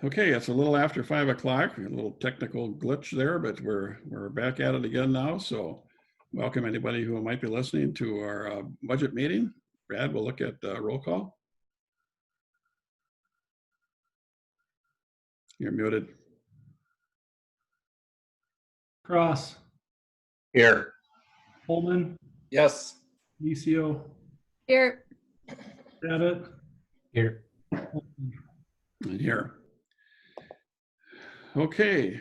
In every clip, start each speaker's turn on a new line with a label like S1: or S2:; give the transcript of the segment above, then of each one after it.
S1: Okay, it's a little after 5 o'clock. A little technical glitch there, but we're back at it again now. So welcome anybody who might be listening to our budget meeting. Brad, we'll look at roll call. You're muted.
S2: Cross.
S3: Here.
S2: Holman.
S3: Yes.
S2: Decio.
S4: Here.
S2: Babbitt.
S3: Here.
S1: And here. Okay,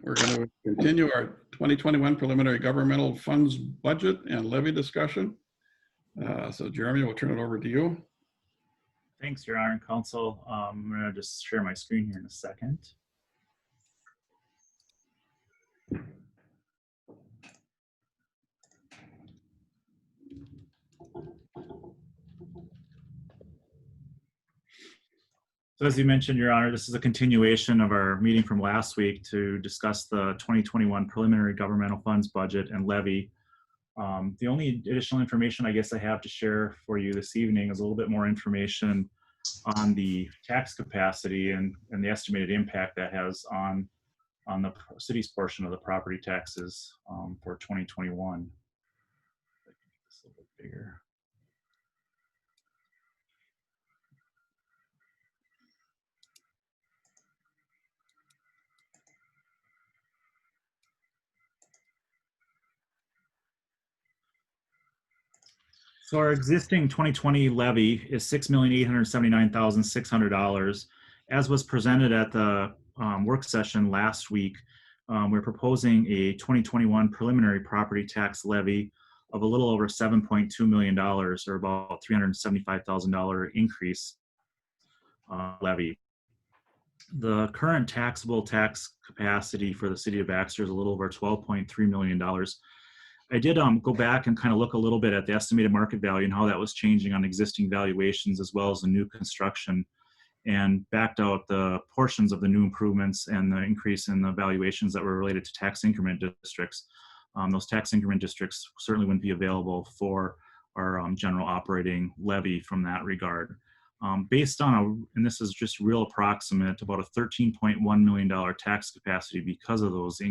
S1: we're going to continue our 2021 preliminary governmental funds budget and levy discussion. So Jeremy, we'll turn it over to you.
S5: Thanks, Your Honor and Council. I'm going to just share my screen here in a second. So as you mentioned, Your Honor, this is a continuation of our meeting from last week to discuss the 2021 preliminary governmental funds budget and levy. The only additional information I guess I have to share for you this evening is a little bit more information on the tax capacity and the estimated impact that has on the city's portion of the property taxes for 2021. If I can make this a little bit bigger. So our existing 2020 levy is $6,879,600. As was presented at the work session last week, we're proposing a 2021 preliminary property tax levy of a little over $7.2 million, or about $375,000 increase levy. The current taxable tax capacity for the city of Baxter is a little over $12.3 million. I did go back and kind of look a little bit at the estimated market value and how that was changing on existing valuations as well as the new construction, and backed out the portions of the new improvements and the increase in the valuations that were related to tax increment districts. Those tax increment districts certainly wouldn't be available for our general operating levy from that regard. Based on, and this is just real approximate, about a $13.1 million tax capacity because of those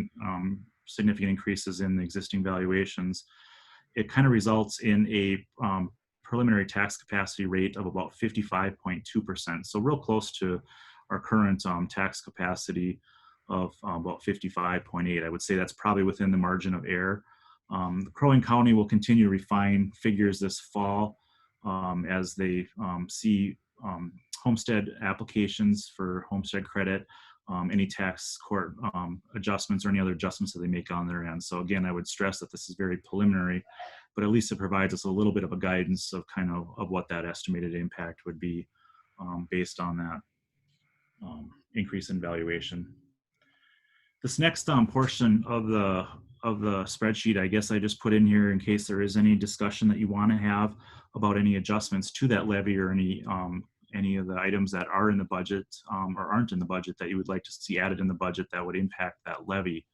S5: significant increases in the existing valuations, it kind of results in a preliminary tax capacity rate of about 55.2%. So real close to our current tax capacity of about 55.8. I would say that's probably within the margin of error. Crow Wing County will continue to refine figures this fall as they see homestead applications for homestead credit, any tax court adjustments or any other adjustments that they make on their end. So again, I would stress that this is very preliminary, but at least it provides us a little bit of a guidance of kind of what that estimated impact would be based on that increase in valuation. This next portion of the spreadsheet, I guess I just put in here in case there is any discussion that you want to have about any adjustments to that levy or any of the items that are in the budget or aren't in the budget that you would like to see added in the budget that would impact that levy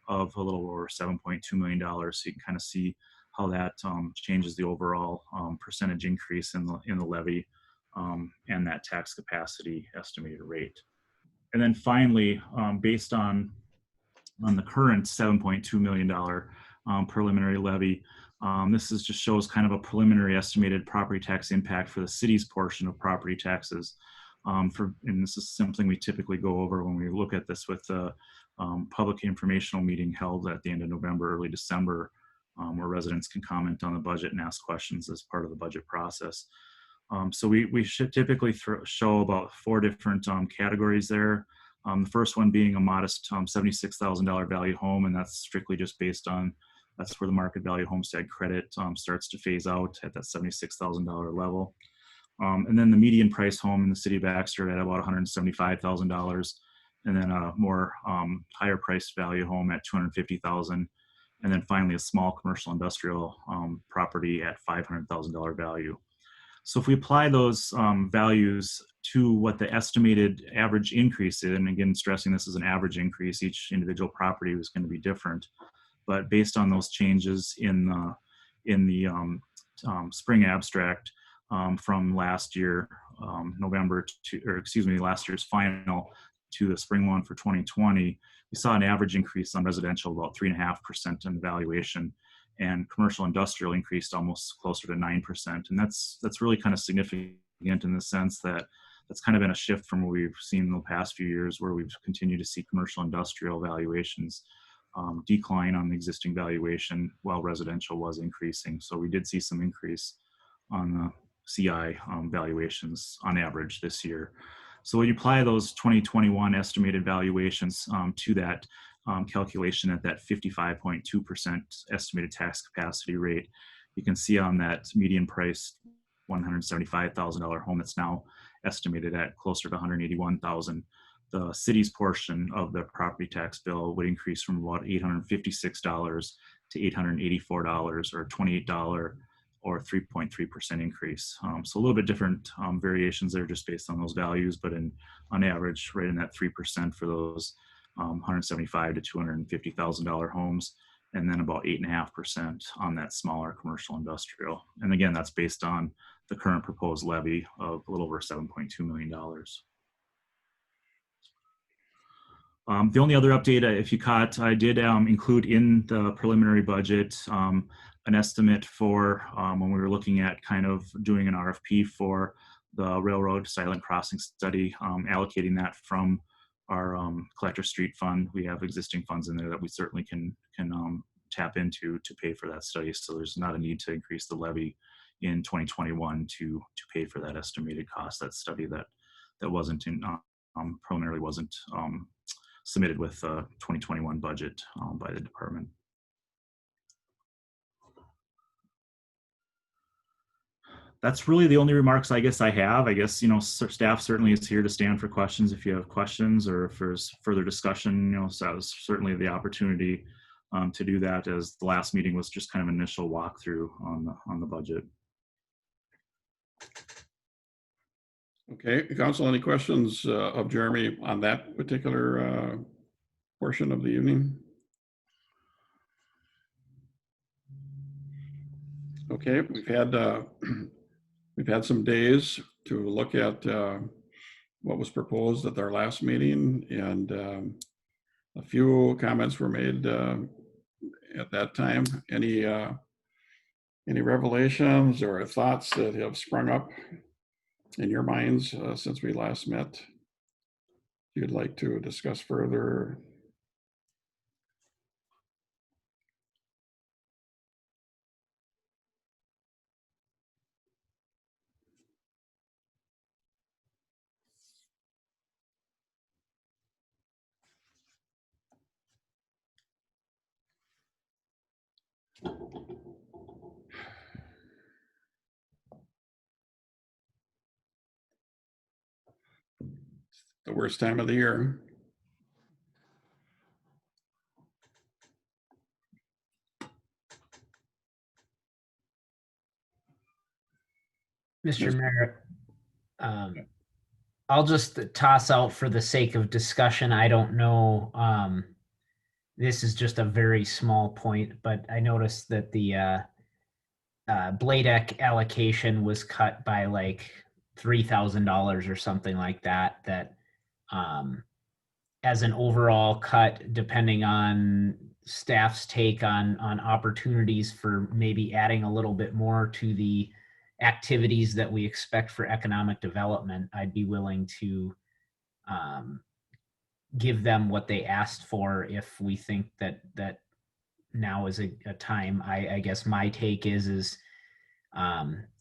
S5: of a little over $7.2 million. So you can kind of see how that changes the overall percentage increase in the levy and that tax capacity estimated rate. And then finally, based on the current $7.2 million preliminary levy, this just shows kind of a preliminary estimated property tax impact for the city's portion of property taxes. And this is something we typically go over when we look at this with the public informational meeting held at the end of November, early December, where residents can comment on the budget and ask questions as part of the budget process. So we should typically show about 4 different categories there. The first one being a modest $76,000 value home, and that's strictly just based on, that's where the market value homestead credit starts to phase out at that $76,000 level. And then the median price home in the city of Baxter at about $175,000, and then a more higher price value home at $250,000, and then finally a small commercial industrial property at $500,000 value. So if we apply those values to what the estimated average increase is, and again, stressing this is an average increase, each individual property is going to be different, but based on those changes in the spring abstract from last year, November to, or excuse me, last year's final to the spring one for 2020, we saw an average increase on residential about 3.5% in valuation, and commercial industrial increased almost closer to 9%. And that's really kind of significant in the sense that that's kind of been a shift from what we've seen in the past few years, where we've continued to see commercial industrial valuations decline on the existing valuation while residential was increasing. So we did see some increase on the CI valuations on average this year. So when you apply those 2021 estimated valuations to that calculation at that 55.2% estimated tax capacity rate, you can see on that median price $175,000 home that's now estimated at closer to $181,000. The city's portion of the property tax bill would increase from about $856 to $884, or $28 or 3.3% increase. So a little bit different variations there just based on those values, but on average, right in that 3% for those $175,000 to $250,000 homes, and then about 8.5% on that smaller commercial industrial. And again, that's based on the current proposed levy of a little over $7.2 million. The only other update, if you caught, I did include in the preliminary budget an estimate for when we were looking at kind of doing an RFP for the railroad silent crossing study, allocating that from our collector street fund. We have existing funds in there that we certainly can tap into to pay for that study. So there's not a need to increase the levy in 2021 to pay for that estimated cost. That study that wasn't in preliminarily wasn't submitted with the 2021 budget by the department. That's really the only remarks I guess I have. I guess, staff certainly is here to stand for questions if you have questions, or if there's further discussion, so that was certainly the opportunity to do that, as the last meeting was just kind of an initial walkthrough on the budget.
S1: Okay, council, any questions of Jeremy on that particular portion of the evening? Okay, we've had some days to look at what was proposed at our last meeting, and a few comments were made at that time. Any revelations or thoughts that have sprung up in your minds since we last met you'd like to discuss further? The worst time of the year.
S4: Mr. Mayor, I'll just toss out for the sake of discussion. I don't know. This is just a very small point, but I noticed that the Bladek allocation was cut by like $3,000 or something like that. That as an overall cut, depending on staff's take on opportunities for maybe adding a little bit more to the activities that we expect for economic development, I'd be willing to give them what they asked for if we think that now is a time. I guess my take is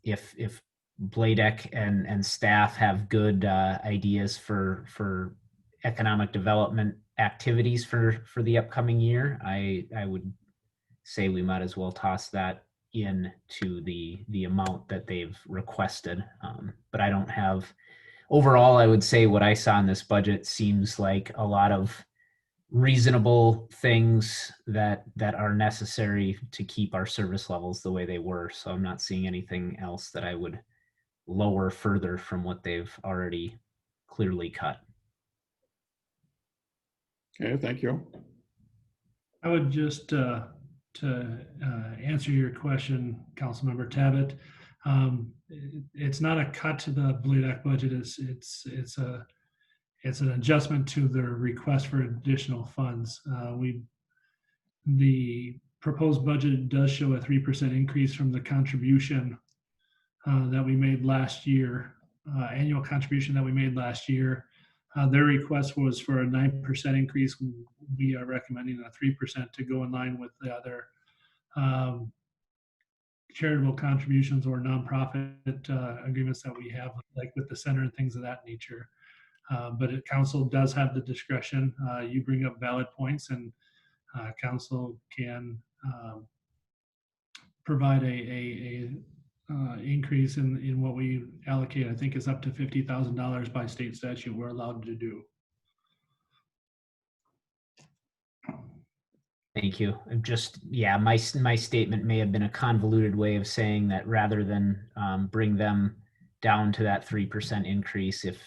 S4: if Bladek and staff have good ideas for economic development activities for the upcoming year, I would say we might as well toss that in to the amount that they've requested. But I don't have, overall, I would say what I saw in this budget seems like a lot of reasonable things that are necessary to keep our service levels the way they were. So I'm not seeing anything else that I would lower further from what they've already clearly cut.
S1: Okay, thank you.
S2: I would just to answer your question, Councilmember Tabbitt, It's not a cut to the BLUDAC budget. It's an adjustment to the request for additional funds. The proposed budget does show a 3% increase from the contribution that we made last year, annual contribution that we made last year. Their request was for a 9% increase. We are recommending a 3% to go in line with the other charitable contributions or nonprofit agreements that we have, like with the center and things of that nature. But council does have the discretion. You bring up valid points, and council can provide a increase in what we allocate. I think is up to $50,000 by state statute we're allowed to do.
S4: Thank you. My statement may have been a convoluted way of saying that rather than bring them down to that 3% increase, if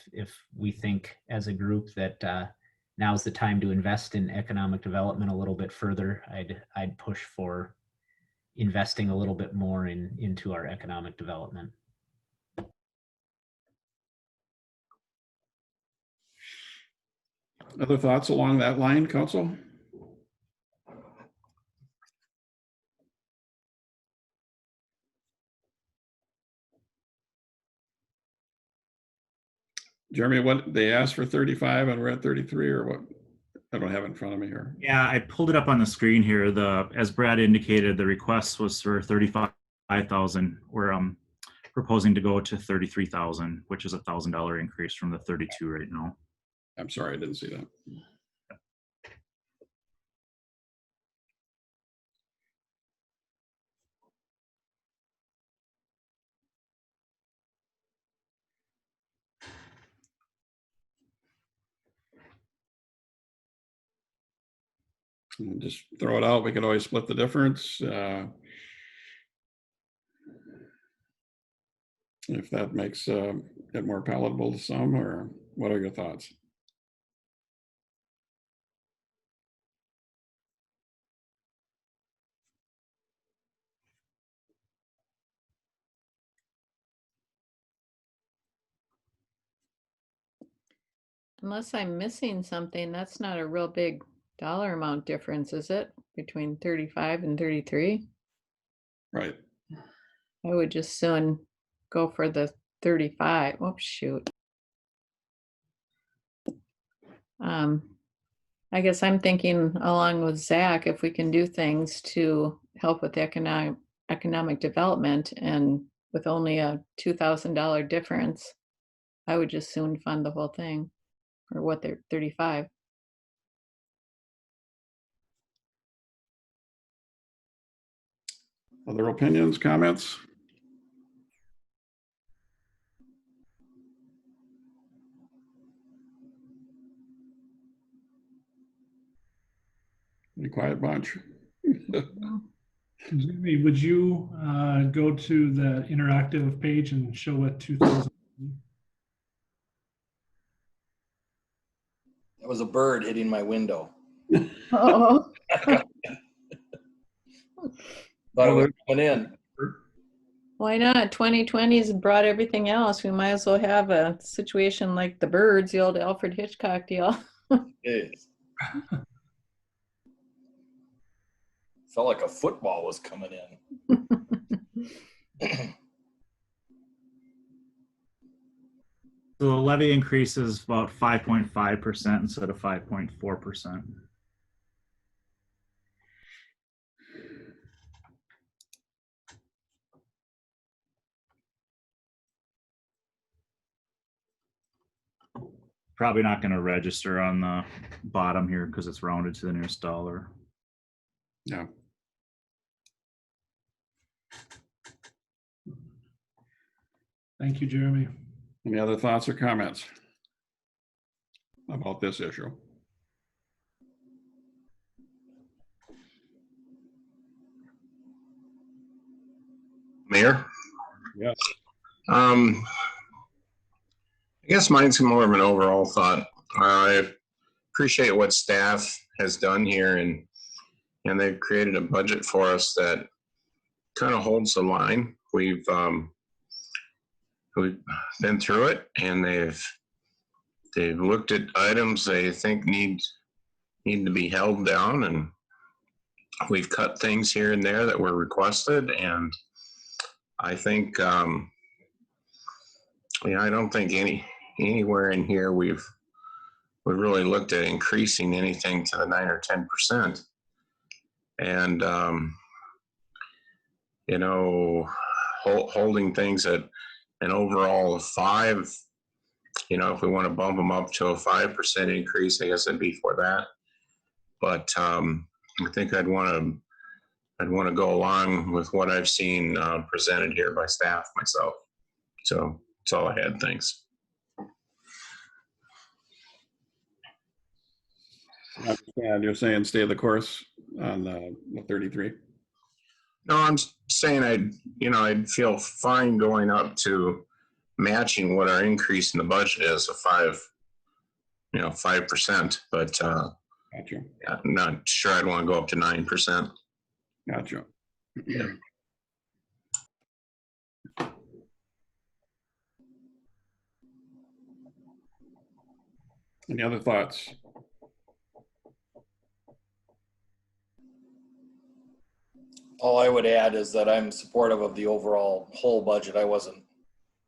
S4: we think as a group that now's the time to invest in economic development a little bit further, I'd push for investing a little bit more into our economic development.
S1: Other thoughts along that line, Council? Jeremy, what they asked for 35 and we're at 33, or what? I don't have it in front of me here.
S5: Yeah, I pulled it up on the screen here. As Brad indicated, the request was for 35,000. We're proposing to go to 33,000, which is a $1,000 increase from the 32 right now.
S1: I'm sorry, I didn't see that. And just throw it out. We could always split the difference. If that makes it more palatable to some, or what are your thoughts?
S6: Unless I'm missing something, that's not a real big dollar amount difference, is it? Between 35 and 33?
S1: Right.
S6: I would just soon go for the 35. Oh, shoot. I guess I'm thinking along with Zach, if we can do things to help with economic development, and with only a $2,000 difference, I would just soon fund the whole thing, or what they're 35.
S1: Other opinions, comments? Pretty quiet bunch.
S2: Jimmy, would you go to the interactive page and show what 2000?
S3: That was a bird hitting my window.
S6: Oh,
S3: Thought it was coming in.
S6: why not? 2020's brought everything else. We might as well have a situation like the birds, the old Alfred Hitchcock deal.
S3: It is. Felt like a football was coming in.
S5: So the levy increase is about 5.5% instead of 5.4%. Probably not going to register on the bottom here because it's rounded to the nearest dollar.
S1: Yeah.
S2: Thank you, Jeremy.
S1: Any other thoughts or comments about this issue?
S7: Mayor?
S1: Yes.
S7: I guess mine's more of an overall thought. I appreciate what staff has done here, and they've created a budget for us that kind of holds the line. We've who've been through it, and they've looked at items they think need to be held down, and we've cut things here and there that were requested. And I think, I don't think anywhere in here we've really looked at increasing anything to the 9 or 10%. And holding things at an overall of 5. If we want to bump them up to a 5% increase, I guess I'd be for that. But I think I'd want to go along with what I've seen presented here by staff myself. So that's all I had. Thanks.
S1: And you're saying stay the course on the 33?
S7: No, I'm saying I'd feel fine going up to matching what our increase in the budget is of 5%. But
S1: Gotcha.
S7: I'm not sure I'd want to go up to 9%.
S1: Gotcha. Any other thoughts?
S3: All I would add is that I'm supportive of the overall whole budget. I wasn't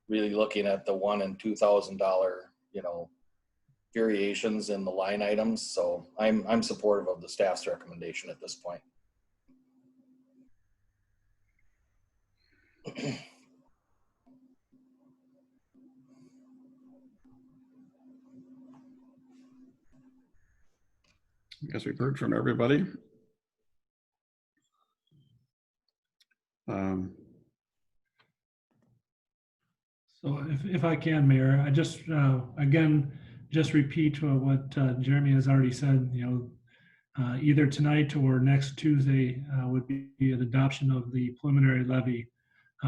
S3: really looking at the $1,000 and $2,000, variations in the line items. So I'm supportive of the staff's recommendation at this point.
S1: I guess we've heard from everybody.
S2: So if I can, Mayor, I just, again, just repeat what Jeremy has already said, either tonight or next Tuesday would be an adoption of the preliminary levy.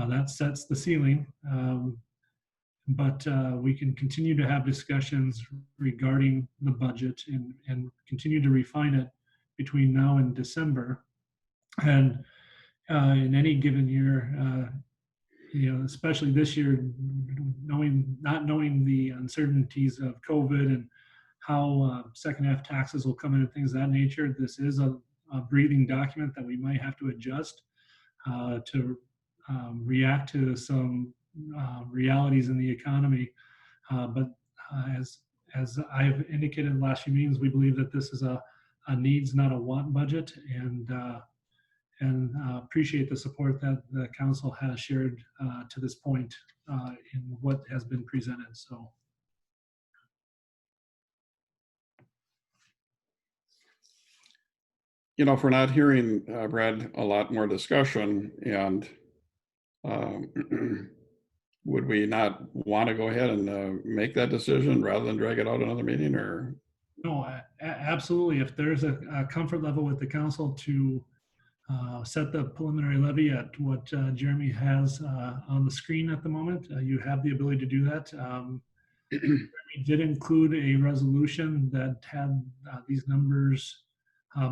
S2: That sets the ceiling, but we can continue to have discussions regarding the budget and continue to refine it between now and December. And in any given year, especially this year, not knowing the uncertainties of COVID and how second half taxes will come in and things of that nature, this is a breathing document that we might have to adjust to react to some realities in the economy. But as I've indicated in the last few meetings, we believe that this is a needs, not a want budget, and appreciate the support that the council has shared to this point in what has been presented. So.
S1: If we're not hearing, Brad, a lot more discussion, and would we not want to go ahead and make that decision rather than drag it out another meeting? Or
S2: no, absolutely. If there's a comfort level with the council to set the preliminary levy at what Jeremy has on the screen at the moment, you have the ability to do that. Jeremy did include a resolution that had these numbers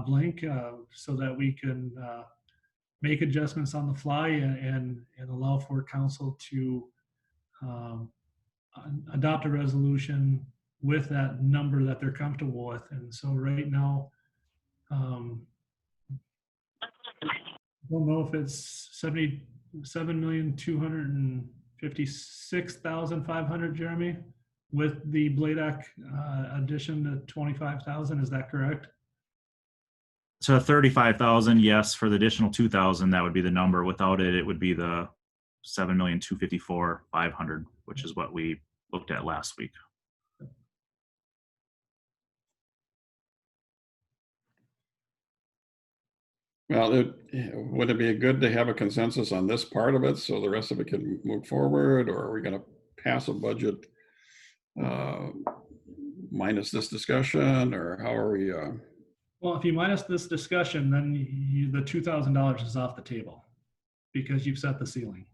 S2: blank so that we can make adjustments on the fly and allow for council to adopt a resolution with that number that they're comfortable with. And so right now, I don't know if it's 77,256,500, Jeremy, with the BLADAC addition to 25,000. Is that correct?
S5: So 35,000, yes. For the additional 2,000, that would be the number. Without it, it would be the 7,254,500, which is what we looked at last week.
S1: well, would it be good to have a consensus on this part of it so the rest of it can move forward, or are we going to pass a budget minus this discussion, or how are we?
S2: Well, if you minus this discussion, then the $2,000 is off the table because you've set the ceiling.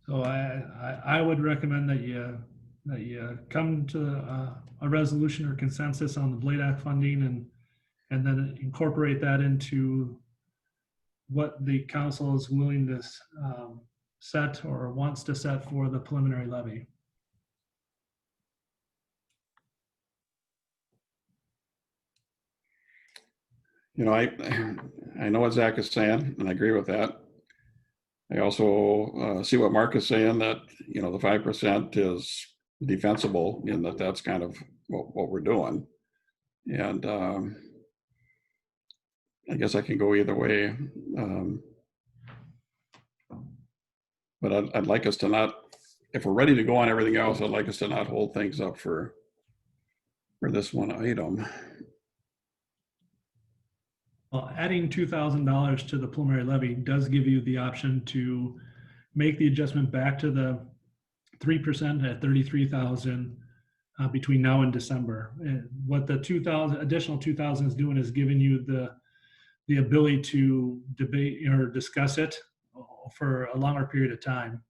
S2: So I would recommend that you come to a resolution or consensus on the BLADAC funding and then incorporate that into what the council is willing to set or wants to set for the preliminary levy.
S1: You know, I know what Zach is saying, and I agree with that. I also see what Mark is saying, that, you know, the 5% is defensible in that that's kind of what we're doing. And I guess I can go either way. But I'd like us to not, if we're ready to go on everything else, I'd like us to not hold things up for this one item.
S2: Well, adding $2,000 to the preliminary levy does give you the option to make the adjustment back to the 3% at 33,000 between now and December. And what the additional 2,000 is doing is giving you the ability to debate or discuss it for a longer period of time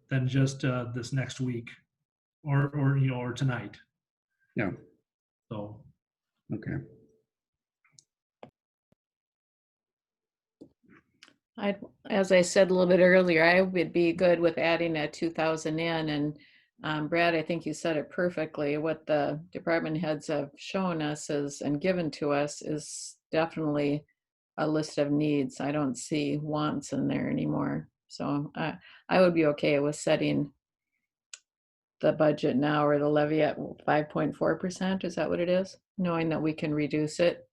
S2: than just this next week or tonight.
S1: Yeah.
S2: So.
S1: Okay.
S6: As I said a little bit earlier, I would be good with adding that 2,000 in. And Brad, I think you said it perfectly. What the department heads have shown us and given to us is definitely a list of needs. I don't see wants in there anymore. So I would be okay with setting the budget now, or the levy, at 5.4%. Is that what it is? Knowing that we can reduce it.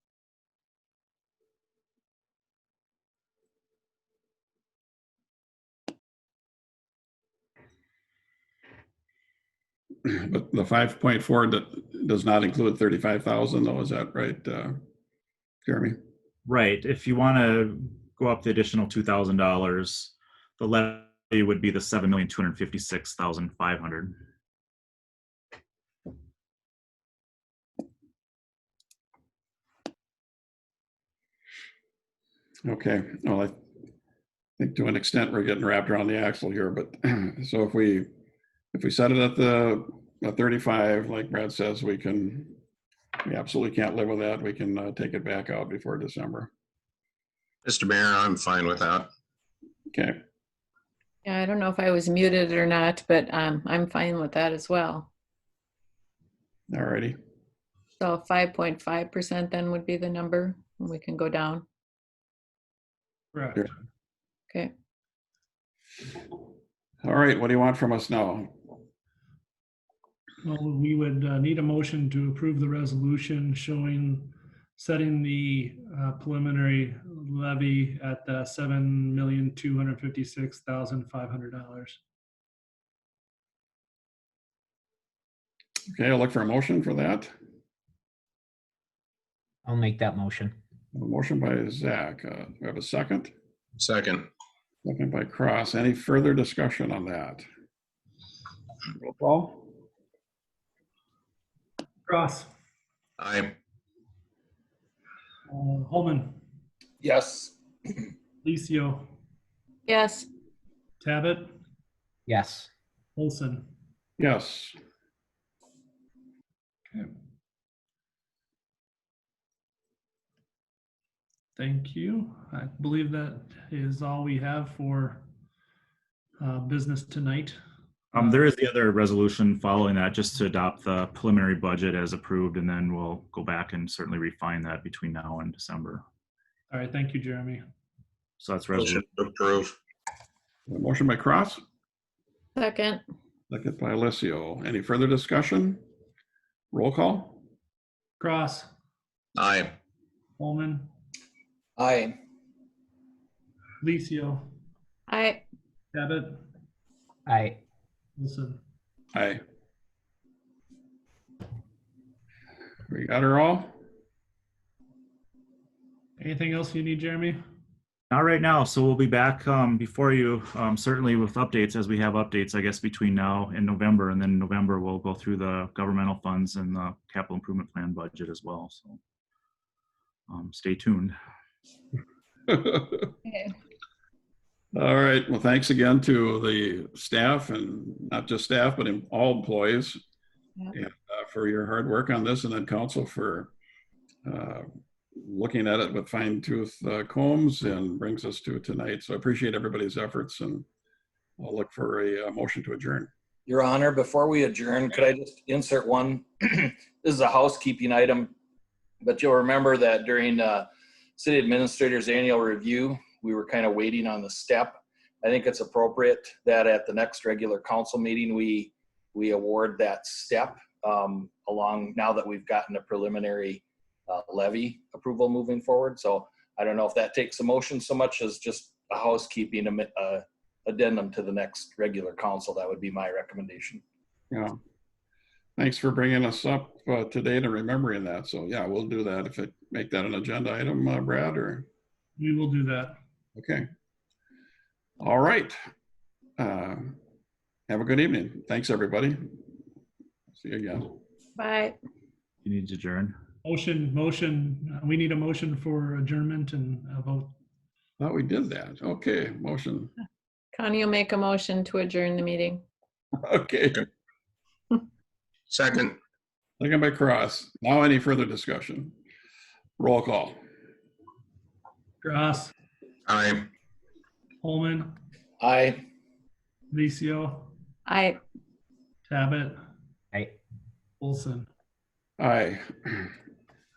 S1: But the 5.4 does not include 35,000 though, is that right, Jeremy?
S5: Right. If you want to go up the additional $2,000, the levy would be the $7,256,500.
S1: Okay, well, I think to an extent we're getting wrapped around the axle here, but so if we set it at the 35, like Brad says, we absolutely can't live with that. We can take it back out before December.
S7: Mr. Mayor, I'm fine with that.
S1: Okay.
S6: Yeah, I don't know if I was muted or not, but I'm fine with that as well.
S1: All righty.
S6: So 5.5% then would be the number, and we can go down.
S2: Correct.
S1: Sure.
S6: Okay.
S1: All right, what do you want from us now?
S2: Well, we would need a motion to approve the resolution setting the preliminary levy at $7,256,500.
S1: Okay, I'll look for a motion for that.
S4: I'll make that motion.
S1: A motion by Zach. We have a second.
S7: Second.
S1: Second by Cross. Any further discussion on that? Roll call.
S2: Cross.
S7: Aye.
S2: Holman.
S3: Yes.
S2: Licio.
S6: Yes.
S2: Tabit.
S4: Yes.
S2: Olson.
S1: Yes.
S2: Okay. Thank you. I believe that is all we have for business tonight.
S5: There is the other resolution following that, just to adopt the preliminary budget as approved, and then we'll go back and certainly refine that between now and December.
S2: All right. Thank you, Jeremy.
S5: So that's
S7: Motion
S5: resolution.
S7: to approve.
S1: A motion by Cross,
S6: Second.
S1: second by Alessio. Any further discussion? Roll call.
S2: Cross.
S7: Aye.
S2: Holman.
S3: Aye.
S2: Licio.
S6: Aye.
S2: Tabit.
S4: Aye.
S2: Wilson.
S1: Aye. We got her all?
S2: Anything else you need, Jeremy?
S5: Not right now, so we'll be back before you, certainly with updates as we have updates, I guess, between now and November. And then in November, we'll go through the governmental funds and the capital improvement plan budget as well. So stay tuned.
S6: Okay.
S1: All right. Well, thanks again to the staff, and not just staff, but all employees,
S6: Yeah.
S1: and, for your hard work on this, and then council for looking at it with fine tooth combs and brings us to tonight. So I appreciate everybody's efforts, and I'll look for a motion to adjourn.
S3: Your Honor, before we adjourn, could I just insert one? This is a housekeeping item, but you'll remember that during City Administrator's annual review, we were kind of waiting on the step. I think it's appropriate that at the next regular council meeting, we award that step along now that we've gotten a preliminary levy approval moving forward. So I don't know if that takes a motion so much as just a housekeeping addendum to the next regular council. That would be my recommendation.
S1: Yeah. Thanks for bringing us up to date and remembering that. So yeah, we'll do that. If it make that an agenda item, Brad, or?
S2: We will do that.
S1: Okay. All right. Have a good evening. Thanks, everybody. See you again.
S6: Bye.
S5: You need to adjourn.
S2: Motion. We need a motion for adjournment and a vote.
S1: Thought we did that. Okay, motion.
S6: Connie will make a motion to adjourn the meeting.
S1: Okay.
S7: Second,
S1: Second by Cross. Now any further discussion? Roll call.
S2: Gross,
S7: aye.
S2: Holman,
S3: Aye.
S2: Licio,
S6: I
S2: Tabit,
S4: I,
S2: Olson.
S1: Aye.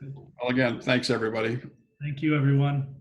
S1: Well, again, thanks, everybody.
S2: Thank you, everyone.